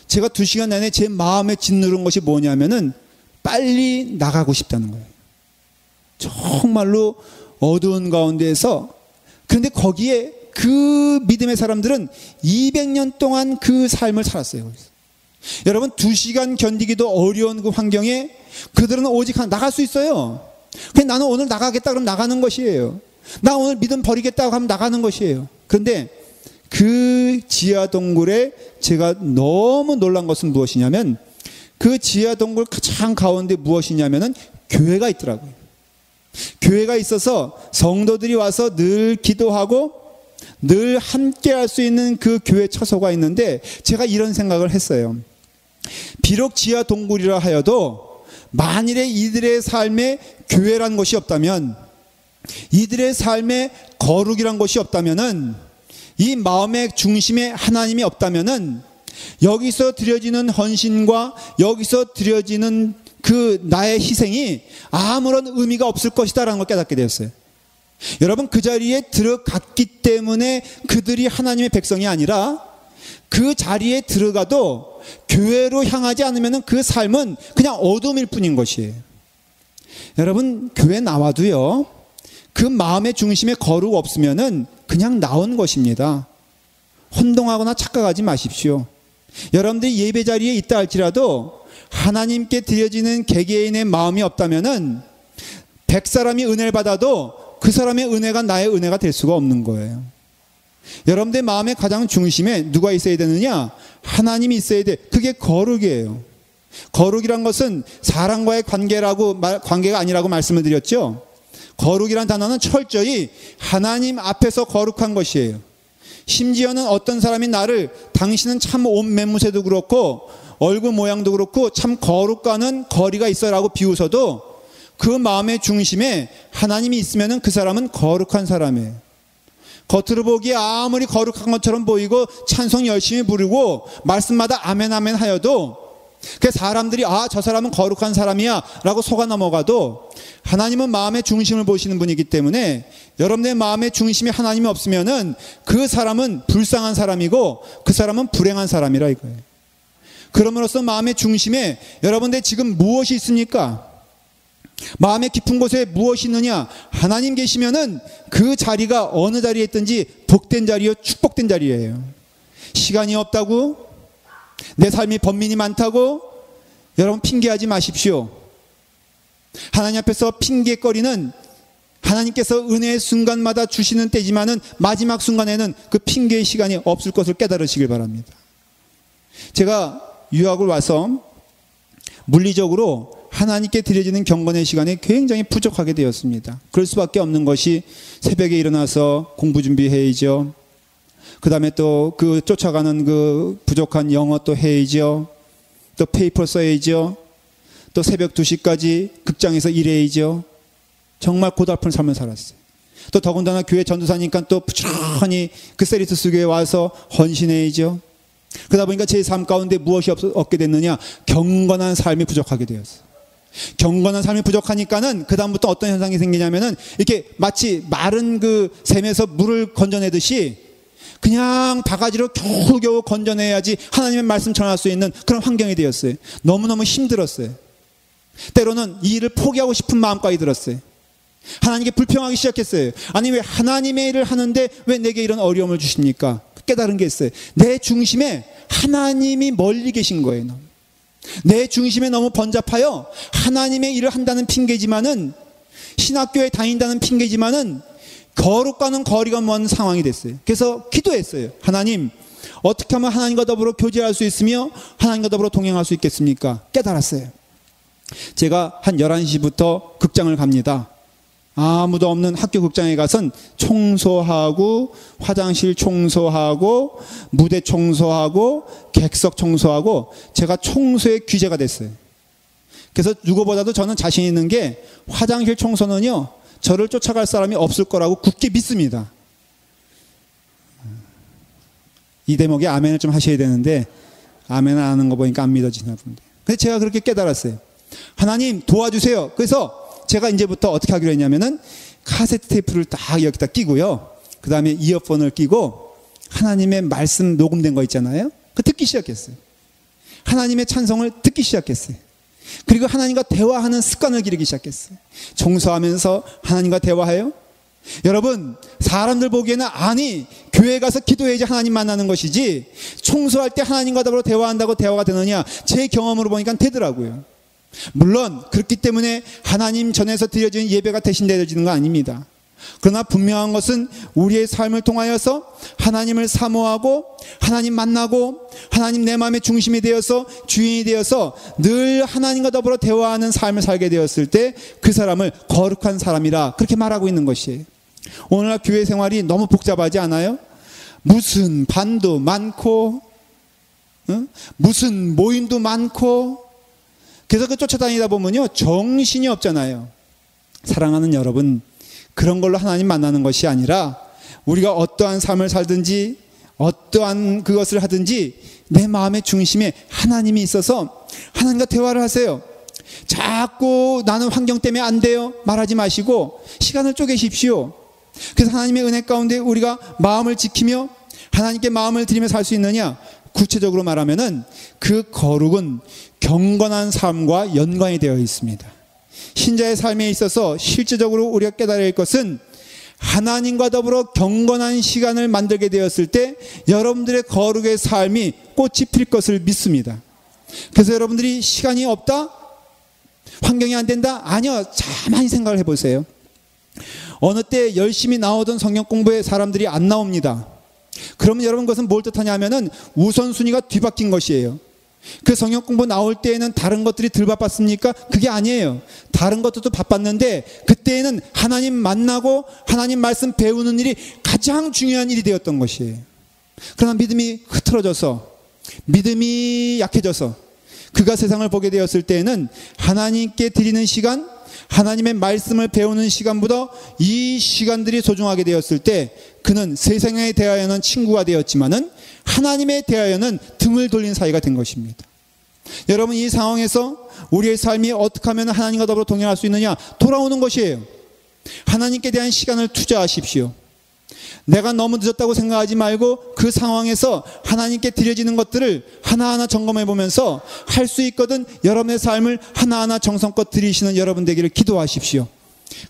S1: 제가 2시간 내내 제 마음에 짓누른 것이 뭐냐면은 빨리 나가고 싶다는 거예요. 정말로 어두운 가운데에서. 그런데 거기에 그 믿음의 사람들은 200년 동안 그 삶을 살았어요. 거기서. 여러분, 2시간 견디기도 어려운 그 환경에 그들은 오직 나갈 수 있어요. 그냥 나는 오늘 나가겠다 그러면 나가는 것이에요. 나 오늘 믿음 버리겠다고 하면 나가는 것이에요. 그런데 그 지하 동굴에 제가 너무 놀란 것은 무엇이냐면, 그 지하 동굴 가장 가운데 무엇이냐면은 교회가 있더라고요. 교회가 있어서 성도들이 와서 늘 기도하고 늘 함께 할 수 있는 그 교회 처소가 있는데, 제가 이런 생각을 했어요. 비록 지하 동굴이라 하여도 만일에 이들의 삶에 교회란 것이 없다면, 이들의 삶에 거룩이란 것이 없다면은, 이 마음의 중심에 하나님이 없다면은 여기서 드려지는 헌신과 여기서 드려지는 그 나의 희생이 아무런 의미가 없을 것이다라는 걸 깨닫게 되었어요. 여러분, 그 자리에 들어갔기 때문에 그들이 하나님의 백성이 아니라 그 자리에 들어가도 교회로 향하지 않으면 그 삶은 그냥 어둠일 뿐인 것이에요. 여러분, 교회 나와도요, 그 마음의 중심에 거룩 없으면은 그냥 나온 것입니다. 혼동하거나 착각하지 마십시오. 여러분들이 예배 자리에 있다 할지라도 하나님께 드려지는 개개인의 마음이 없다면은 100사람이 은혜를 받아도 그 사람의 은혜가 나의 은혜가 될 수가 없는 거예요. 여러분들의 마음의 가장 중심에 누가 있어야 되느냐? 하나님이 있어야 돼. 그게 거룩이에요. 거룩이란 것은 사람과의 관계가 아니라고 말씀을 드렸죠. 거룩이란 단어는 철저히 하나님 앞에서 거룩한 것이에요. 심지어는 어떤 사람이 나를, 당신은 참 옷 매무새도 그렇고 얼굴 모양도 그렇고 참 거룩과는 거리가 있어라고 비웃어도 그 마음의 중심에 하나님이 있으면 그 사람은 거룩한 사람이에요. 겉으로 보기에 아무리 거룩한 것처럼 보이고 찬송 열심히 부르고 말씀마다 아멘 아멘 하여도 그 사람들이 저 사람은 거룩한 사람이야 라고 속아 넘어가도 하나님은 마음의 중심을 보시는 분이기 때문에 여러분의 마음의 중심에 하나님이 없으면은 그 사람은 불쌍한 사람이고 그 사람은 불행한 사람이라 이거예요. 그럼으로써 마음의 중심에 여러분들 지금 무엇이 있습니까? 마음의 깊은 곳에 무엇이 있느냐? 하나님 계시면은 그 자리가 어느 자리에 있든지 복된 자리요, 축복된 자리예요. 시간이 없다고, 내 삶이 번민이 많다고 여러분 핑계하지 마십시오. 하나님 앞에서 핑계거리는 하나님께서 은혜의 순간마다 주시는 때지만은 마지막 순간에는 그 핑계의 시간이 없을 것을 깨달으시길 바랍니다. 제가 유학을 와서 물리적으로 하나님께 드려지는 경건의 시간이 굉장히 부족하게 되었습니다. 그럴 수밖에 없는 것이 새벽에 일어나서 공부 준비해야죠. 그 다음에 또 그 쫓아가는 그 부족한 영어 또 해야죠. 또 페이퍼 써야죠. 또 새벽 2시까지 극장에서 일해야죠. 정말 고달픈 삶을 살았어요. 또 더군다나 교회 전도사니까 또 부지런히 그 세리투스 교회에 와서 헌신해야죠. 그러다 보니까 제 삶 가운데 무엇이 얻게 됐느냐? 경건한 삶이 부족하게 되었어요. 경건한 삶이 부족하니까는 그 다음부터 어떤 현상이 생기냐면은 이렇게 마치 마른 그 샘에서 물을 건져내듯이 그냥 바가지로 겨우겨우 건져내야지 하나님의 말씀 전할 수 있는 그런 환경이 되었어요. 너무너무 힘들었어요. 때로는 이 일을 포기하고 싶은 마음까지 들었어요. 하나님께 불평하기 시작했어요. 아니 왜 하나님의 일을 하는데 왜 내게 이런 어려움을 주십니까? 깨달은 게 있어요. 내 중심에 하나님이 멀리 계신 거예요. 내 중심에 너무 번잡하여 하나님의 일을 한다는 핑계지만은, 신학교에 다닌다는 핑계지만은 거룩과는 거리가 먼 상황이 됐어요. 그래서 기도했어요. 하나님, 어떻게 하면 하나님과 더불어 교제할 수 있으며 하나님과 더불어 동행할 수 있겠습니까? 깨달았어요. 제가 한 11시부터 극장을 갑니다. 아무도 없는 학교 극장에 가선 청소하고, 화장실 청소하고, 무대 청소하고, 객석 청소하고, 제가 청소의 귀재가 됐어요. 그래서 누구보다도 저는 자신 있는 게, 화장실 청소는요 저를 쫓아갈 사람이 없을 거라고 굳게 믿습니다. 이 대목에 아멘을 좀 하셔야 되는데 아멘 안 하는 거 보니까 안 믿어지나 본데. 근데 제가 그렇게 깨달았어요. 하나님 도와주세요. 그래서 제가 이제부터 어떻게 하기로 했냐면은 카세트 테이프를 딱 여기다 끼고요, 그 다음에 이어폰을 끼고 하나님의 말씀 녹음된 거 있잖아요, 그 듣기 시작했어요. 하나님의 찬송을 듣기 시작했어요. 그리고 하나님과 대화하는 습관을 기르기 시작했어요. 청소하면서 하나님과 대화해요. 여러분, 사람들 보기에는 아니 교회 가서 기도해야지 하나님 만나는 것이지 청소할 때 하나님과 더불어 대화한다고 대화가 되느냐? 제 경험으로 보니까 되더라고요. 물론 그렇기 때문에 하나님 전에서 드려지는 예배가 대신 드려지는 건 아닙니다. 그러나 분명한 것은 우리의 삶을 통하여서 하나님을 사모하고 하나님 만나고 하나님 내 마음의 중심이 되어서 주인이 되어서 늘 하나님과 더불어 대화하는 삶을 살게 되었을 때 그 사람을 거룩한 사람이라 그렇게 말하고 있는 것이에요. 오늘날 교회 생활이 너무 복잡하지 않아요? 무슨 반도 많고 무슨 모임도 많고, 그래서 그 쫓아다니다 보면요 정신이 없잖아요. 사랑하는 여러분, 그런 걸로 하나님 만나는 것이 아니라 우리가 어떠한 삶을 살든지 어떠한 그것을 하든지 내 마음의 중심에 하나님이 있어서 하나님과 대화를 하세요. 자꾸 나는 환경 때문에 안 돼요 말하지 마시고 시간을 쪼개십시오. 그래서 하나님의 은혜 가운데 우리가 마음을 지키며 하나님께 마음을 드리며 살 수 있느냐? 구체적으로 말하면은 그 거룩은 경건한 삶과 연관이 되어 있습니다. 신자의 삶에 있어서 실제적으로 우리가 깨달아야 할 것은 하나님과 더불어 경건한 시간을 만들게 되었을 때 여러분들의 거룩의 삶이 꽃이 필 것을 믿습니다. 그래서 여러분들이 시간이 없다? 환경이 안 된다? 아니요. 가만히 생각을 해보세요. 어느 때 열심히 나오던 성경 공부에 사람들이 안 나옵니다. 그러면 여러분 그것은 뭘 뜻하냐 하면은 우선순위가 뒤바뀐 것이에요. 그 성경 공부 나올 때에는 다른 것들이 덜 바빴습니까? 그게 아니에요. 다른 것들도 바빴는데 그때에는 하나님 만나고 하나님 말씀 배우는 일이 가장 중요한 일이 되었던 것이에요. 그러나 믿음이 흐트러져서 믿음이 약해져서 그가 세상을 보게 되었을 때에는 하나님께 드리는 시간, 하나님의 말씀을 배우는 시간보다 이 시간들이 소중하게 되었을 때 그는 세상에 대하여는 친구가 되었지만은 하나님에 대하여는 등을 돌린 사이가 된 것입니다. 여러분, 이 상황에서 우리의 삶이 어떻게 하면 하나님과 더불어 동행할 수 있느냐? 돌아오는 것이에요. 하나님께 대한 시간을 투자하십시오. 내가 너무 늦었다고 생각하지 말고 그 상황에서 하나님께 드려지는 것들을 하나하나 점검해 보면서 할 수 있거든 여러분의 삶을 하나하나 정성껏 드리시는 여러분 되기를 기도하십시오.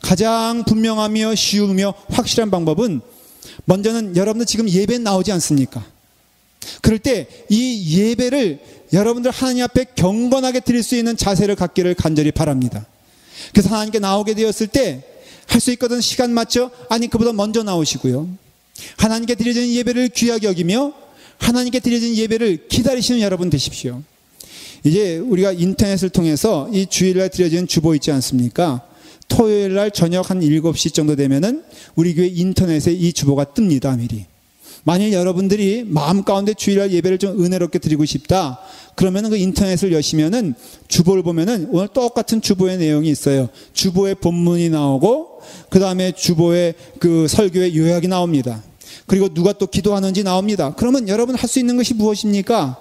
S1: 가장 분명하며 쉬우며 확실한 방법은 먼저는 여러분들 지금 예배 나오지 않습니까? 그럴 때 이 예배를 여러분들 하나님 앞에 경건하게 드릴 수 있는 자세를 갖기를 간절히 바랍니다. 그래서 하나님께 나오게 되었을 때 할 수 있거든 시간 맞죠? 아니 그보다 먼저 나오시고요. 하나님께 드려지는 예배를 귀하게 여기며 하나님께 드려지는 예배를 기다리시는 여러분 되십시오. 이제 우리가 인터넷을 통해서 이 주일날 드려지는 주보 있지 않습니까? 토요일날 저녁 한 7시 정도 되면은 우리 교회 인터넷에 이 주보가 뜹니다. 미리. 만일 여러분들이 마음 가운데 주일날 예배를 좀 은혜롭게 드리고 싶다, 그러면은 그 인터넷을 여시면은 주보를 보면은 오늘 똑같은 주보의 내용이 있어요. 주보의 본문이 나오고, 그 다음에 주보의 그 설교의 요약이 나옵니다. 그리고 누가 또 기도하는지 나옵니다. 그러면 여러분 할 수 있는 것이 무엇입니까?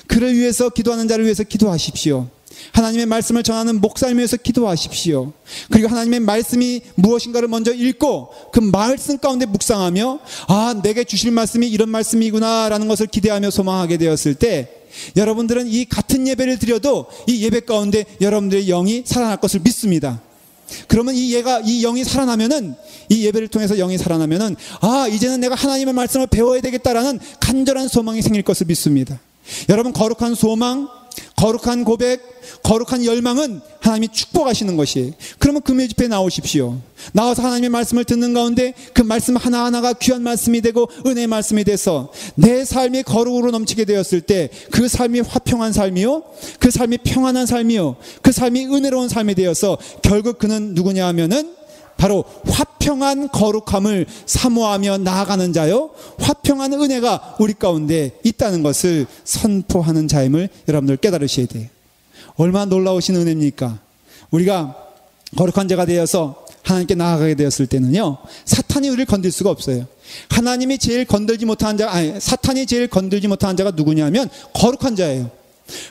S1: 그를 위해서, 기도하는 자를 위해서 기도하십시오. 하나님의 말씀을 전하는 목사님을 위해서 기도하십시오. 그리고 하나님의 말씀이 무엇인가를 먼저 읽고 그 말씀 가운데 묵상하며, 아, 내게 주실 말씀이 이런 말씀이구나 라는 것을 기대하며 소망하게 되었을 때, 여러분들은 이 같은 예배를 드려도 이 예배 가운데 여러분들의 영이 살아날 것을 믿습니다. 그러면 이 영이 살아나면은, 이 예배를 통해서 영이 살아나면은, 아, 이제는 내가 하나님의 말씀을 배워야 되겠다라는 간절한 소망이 생길 것을 믿습니다. 여러분, 거룩한 소망, 거룩한 고백, 거룩한 열망은 하나님이 축복하시는 것이에요. 그러면 금요 집회에 나오십시오. 나와서 하나님의 말씀을 듣는 가운데 그 말씀 하나하나가 귀한 말씀이 되고 은혜의 말씀이 돼서 내 삶이 거룩으로 넘치게 되었을 때 그 삶이 화평한 삶이요, 그 삶이 평안한 삶이요, 그 삶이 은혜로운 삶이 되어서 결국 그는 누구냐 하면은 바로 화평한 거룩함을 사모하며 나아가는 자요, 화평한 은혜가 우리 가운데 있다는 것을 선포하는 자임을 여러분들 깨달으셔야 돼요. 얼마나 놀라우신 은혜입니까? 우리가 거룩한 자가 되어서 하나님께 나아가게 되었을 때는요, 사탄이 우리를 건들 수가 없어요. 하나님이 제일 건들지 못한 자, 사탄이 제일 건들지 못한 자가 누구냐면 거룩한 자예요.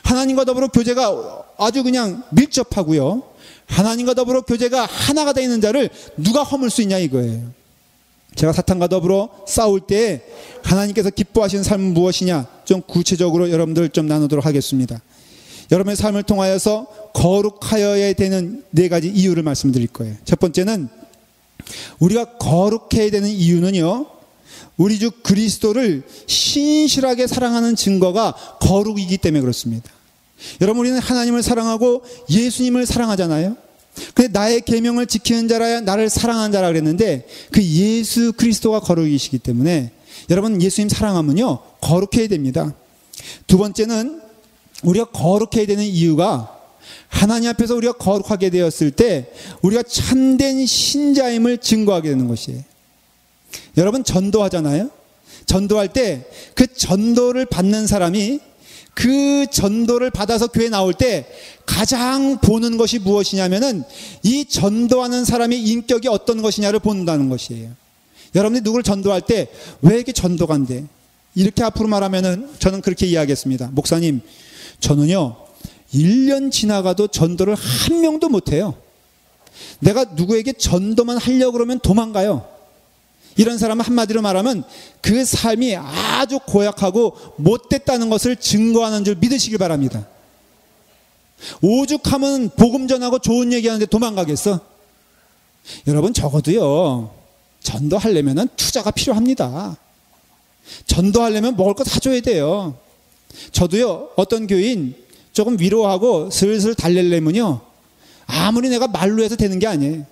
S1: 하나님과 더불어 교제가 아주 그냥 밀접하고요, 하나님과 더불어 교제가 하나가 되어 있는 자를 누가 허물 수 있냐 이거예요. 제가 사탄과 더불어 싸울 때 하나님께서 기뻐하시는 삶은 무엇이냐, 좀 구체적으로 여러분들 좀 나누도록 하겠습니다. 여러분의 삶을 통하여서 거룩하여야 되는 4가지 이유를 말씀드릴 거예요. 첫 번째는, 우리가 거룩해야 되는 이유는요, 우리 주 그리스도를 신실하게 사랑하는 증거가 거룩이기 때문에 그렇습니다. 여러분, 우리는 하나님을 사랑하고 예수님을 사랑하잖아요. 근데 나의 계명을 지키는 자라야 나를 사랑하는 자라 그랬는데, 그 예수 그리스도가 거룩이시기 때문에 여러분, 예수님 사랑하면요 거룩해야 됩니다. 두 번째는, 우리가 거룩해야 되는 이유가, 하나님 앞에서 우리가 거룩하게 되었을 때 우리가 참된 신자임을 증거하게 되는 것이에요. 여러분, 전도하잖아요. 전도할 때 그 전도를 받는 사람이 그 전도를 받아서 교회에 나올 때 가장 보는 것이 무엇이냐면은 이 전도하는 사람의 인격이 어떤 것이냐를 본다는 것이에요. 여러분들이 누구를 전도할 때 왜 이렇게 전도가 안 돼? 이렇게 앞으로 말하면은 저는 그렇게 이야기했습니다. 목사님, 저는요 1년 지나가도 전도를 한 명도 못 해요. 내가 누구에게 전도만 하려고 그러면 도망가요. 이런 사람은 한마디로 말하면 그 삶이 아주 고약하고 못됐다는 것을 증거하는 줄 믿으시길 바랍니다. 오죽하면 복음 전하고 좋은 얘기하는데 도망가겠어? 여러분, 적어도요 전도하려면 투자가 필요합니다. 전도하려면 먹을 거 사줘야 돼요. 저도요 어떤 교인 조금 위로하고 슬슬 달래려면요, 아무리 내가 말로 해서 되는 게 아니에요.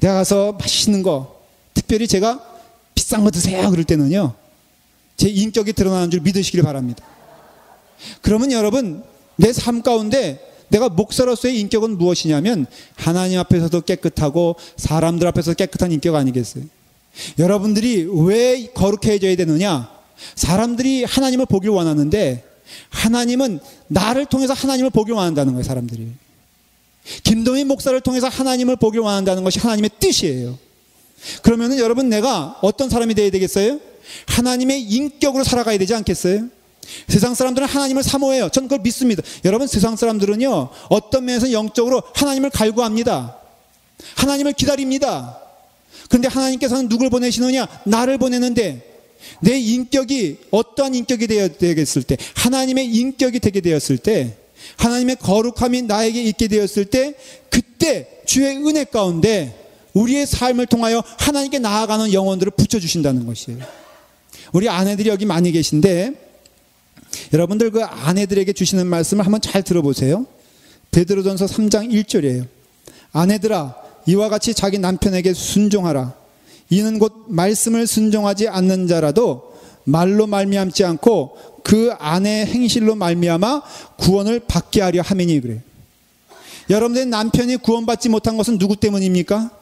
S1: 내가 가서 맛있는 거, 특별히 제가 비싼 거 드세요 그럴 때는요, 제 인격이 드러나는 줄 믿으시길 바랍니다. 그러면 여러분, 내 삶 가운데 내가 목사로서의 인격은 무엇이냐면 하나님 앞에서도 깨끗하고 사람들 앞에서도 깨끗한 인격 아니겠어요? 여러분들이 왜 거룩해져야 되느냐? 사람들이 하나님을 보길 원하는데 하나님은 나를 통해서 하나님을 보길 원한다는 거예요. 사람들이 김동인 목사를 통해서 하나님을 보길 원한다는 것이 하나님의 뜻이에요. 그러면은 여러분, 내가 어떤 사람이 되어야 되겠어요? 하나님의 인격으로 살아가야 되지 않겠어요? 세상 사람들은 하나님을 사모해요. 저는 그걸 믿습니다. 여러분, 세상 사람들은요 어떤 면에서 영적으로 하나님을 갈구합니다. 하나님을 기다립니다. 그런데 하나님께서는 누굴 보내시느냐? 나를 보내는데 내 인격이 어떠한 인격이 되겠을 때, 하나님의 인격이 되게 되었을 때, 하나님의 거룩함이 나에게 있게 되었을 때, 그때 주의 은혜 가운데 우리의 삶을 통하여 하나님께 나아가는 영혼들을 붙여주신다는 것이에요. 우리 아내들이 여기 많이 계신데 여러분들 그 아내들에게 주시는 말씀을 한번 잘 들어보세요. 베드로전서 3장 1절이에요. 아내들아, 이와 같이 자기 남편에게 순종하라. 이는 곧 말씀을 순종하지 않는 자라도 말로 말미암지 않고 그 아내의 행실로 말미암아 구원을 받게 하려 함이니 그래요. 여러분들의 남편이 구원받지 못한 것은 누구 때문입니까?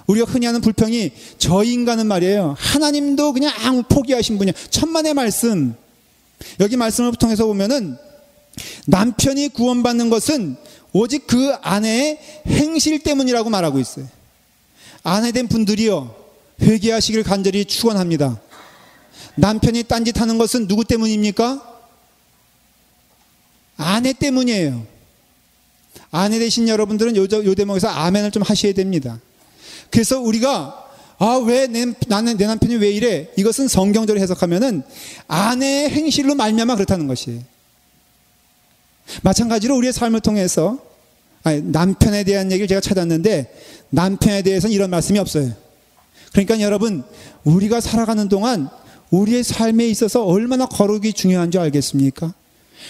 S1: 우리가 흔히 하는 불평이 저 인간은 말이에요. 하나님도 그냥 포기하신 분이야. 천만의 말씀. 여기 말씀을 통해서 보면은 남편이 구원받는 것은 오직 그 아내의 행실 때문이라고 말하고 있어요. 아내된 분들이요, 회개하시길 간절히 축원합니다. 남편이 딴짓하는 것은 누구 때문입니까? 아내 때문이에요. 아내 되신 여러분들은 요 대목에서 아멘을 좀 하셔야 됩니다. 그래서 우리가 왜 내 남편이 왜 이래? 이것은 성경적으로 해석하면은 아내의 행실로 말미암아 그렇다는 것이에요. 마찬가지로 우리의 삶을 통해서 남편에 대한 얘기를 제가 찾았는데 남편에 대해서는 이런 말씀이 없어요. 그러니까 여러분, 우리가 살아가는 동안 우리의 삶에 있어서 얼마나 거룩이 중요한 줄 알겠습니까?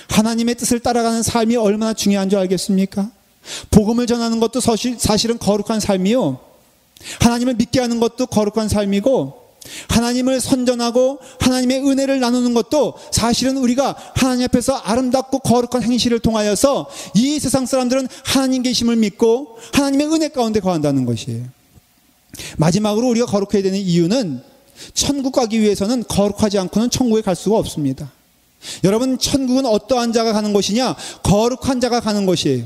S1: 하나님의 뜻을 따라가는 삶이 얼마나 중요한 줄 알겠습니까? 복음을 전하는 것도 사실은 거룩한 삶이요, 하나님을 믿게 하는 것도 거룩한 삶이고, 하나님을 선전하고 하나님의 은혜를 나누는 것도 사실은 우리가 하나님 앞에서 아름답고 거룩한 행실을 통하여서 이 세상 사람들은 하나님 계심을 믿고 하나님의 은혜 가운데 거한다는 것이에요. 마지막으로 우리가 거룩해야 되는 이유는, 천국 가기 위해서는 거룩하지 않고는 천국에 갈 수가 없습니다. 여러분, 천국은 어떠한 자가 가는 곳이냐? 거룩한 자가 가는 곳이에요.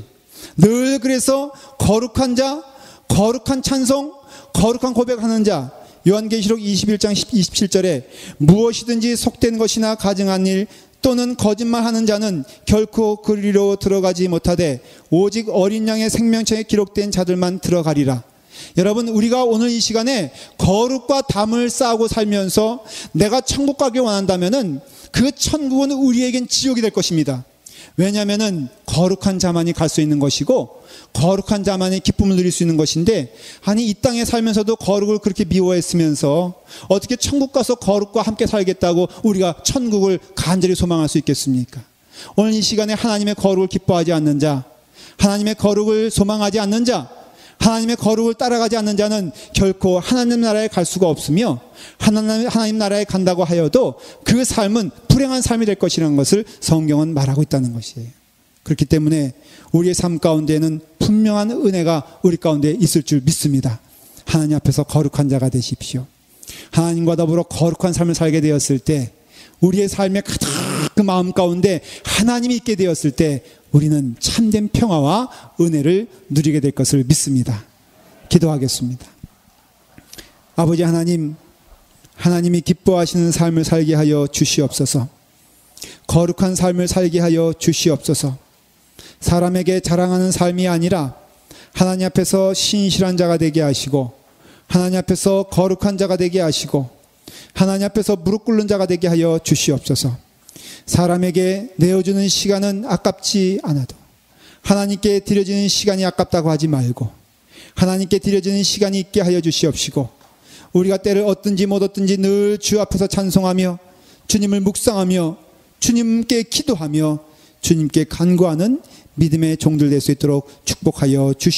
S1: 늘 그래서 거룩한 자, 거룩한 찬송, 거룩한 고백하는 자, 요한계시록 21장 27절에 무엇이든지 속된 것이나 가증한 일 또는 거짓말하는 자는 결코 그리로 들어가지 못하되 오직 어린 양의 생명책에 기록된 자들만 들어가리라. 여러분, 우리가 오늘 이 시간에 거룩과 담을 쌓고 살면서 내가 천국 가기 원한다면은 그 천국은 우리에겐 지옥이 될 것입니다. 왜냐하면은 거룩한 자만이 갈 수 있는 것이고 거룩한 자만이 기쁨을 누릴 수 있는 것인데, 아니 이 땅에 살면서도 거룩을 그렇게 미워했으면서 어떻게 천국 가서 거룩과 함께 살겠다고 우리가 천국을 간절히 소망할 수 있겠습니까? 오늘 이 시간에 하나님의 거룩을 기뻐하지 않는 자, 하나님의 거룩을 소망하지 않는 자, 하나님의 거룩을 따라가지 않는 자는 결코 하나님 나라에 갈 수가 없으며, 하나님 나라에 간다고 하여도 그 삶은 불행한 삶이 될 것이라는 것을 성경은 말하고 있다는 것이에요. 그렇기 때문에 우리의 삶 가운데에는 분명한 은혜가 우리 가운데 있을 줄 믿습니다. 하나님 앞에서 거룩한 자가 되십시오. 하나님과 더불어 거룩한 삶을 살게 되었을 때, 우리의 삶의 가득 그 마음 가운데 하나님이 있게 되었을 때 우리는 참된 평화와 은혜를 누리게 될 것을 믿습니다. 기도하겠습니다. 아버지 하나님, 하나님이 기뻐하시는 삶을 살게 하여 주시옵소서. 거룩한 삶을 살게 하여 주시옵소서. 사람에게 자랑하는 삶이 아니라 하나님 앞에서 신실한 자가 되게 하시고, 하나님 앞에서 거룩한 자가 되게 하시고, 하나님 앞에서 무릎 꿇는 자가 되게 하여 주시옵소서. 사람에게 내어주는 시간은 아깝지 않아도 하나님께 드려지는 시간이 아깝다고 하지 말고 하나님께 드려지는 시간이 있게 하여 주시옵시고, 우리가 때를 얻든지 못 얻든지 늘 주 앞에서 찬송하며 주님을 묵상하며 주님께 기도하며 주님께 간구하는 믿음의 종들 될 수 있도록 축복하여 주시옵소서.